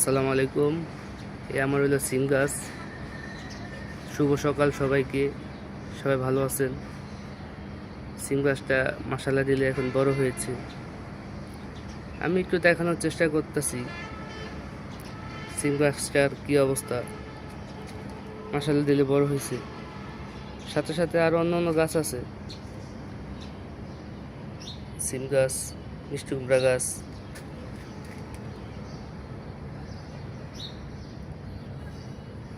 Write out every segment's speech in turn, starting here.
আসসালামু আলাইকুম। আমার হলো সিম গাছ। শুভ সকাল সবাইকে। সবাই ভালো আছেন? সিম গাছটা মাশাআল্লাহ দিলে এখন বড় হয়েছে। আমি একটু দেখানোর চেষ্টা করতেছি সিম গাছটার কি অবস্থা। মাশাআল্লাহ দিলে বড় হয়েছে, সাথে সাথে আরো অন্যান্য গাছ আছে। সিম গাছ, মিষ্টি কুমড়া গাছ,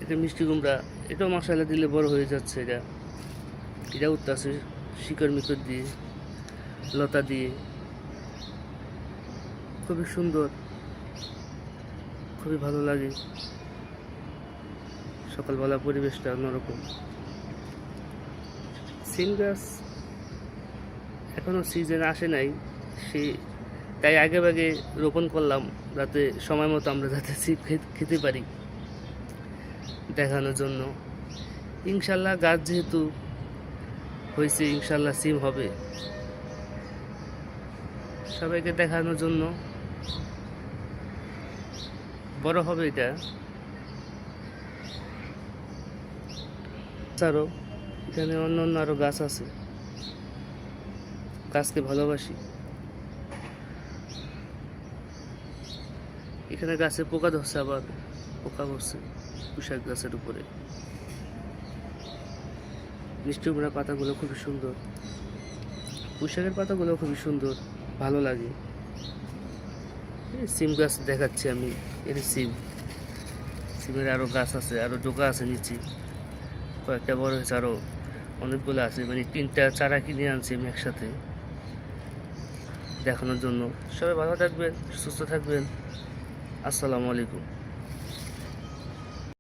এটা মিষ্টি কুমড়া, এটাও মাশাআল্লাহ দিলে বড় হয়ে যাচ্ছে। এটা উঠতেছে শিকড় মিকড় দিয়ে, লতা দিয়ে। খুবই সুন্দর, খুবই ভালো লাগে। সকালবেলা পরিবেশটা অন্যরকম। সিম গাছ এখনো সিজন আসে নাই, তাই আগে ভাগে রোপণ করলাম, যাতে সময় মতো আমরা যাতে সিম খেতে পারি, দেখানোর জন্য। ইনশাল্লাহ গাছ যেহেতু হয়েছে, ইনশাল্লাহ সিম হবে। সবাইকে দেখানোর জন্য, বড় হবে এটা। আরও এখানে অন্য অন্য আরো গাছ আছে। গাছকে ভালোবাসি। এখানে গাছে পোকা ধরছে, আবার পোকা ধরছে পুঁইশাক গাছের উপরে। মিষ্টি কুমড়ার পাতাগুলো খুবই সুন্দর, পুঁইশাকের পাতাগুলো খুবই সুন্দর, ভালো লাগে। সিম গাছ দেখাচ্ছি আমি, এর সিমের আরো গাছ আছে, আরো ডোকা আছে নিচে, কয়েকটা বড় হয়েছে, আরো অনেকগুলো আছে। মানে 3টা চারা কিনে আনছি আমি একসাথে দেখানোর জন্য। সবাই ভালো থাকবেন, সুস্থ থাকবেন। আসসালামু আলাইকুম।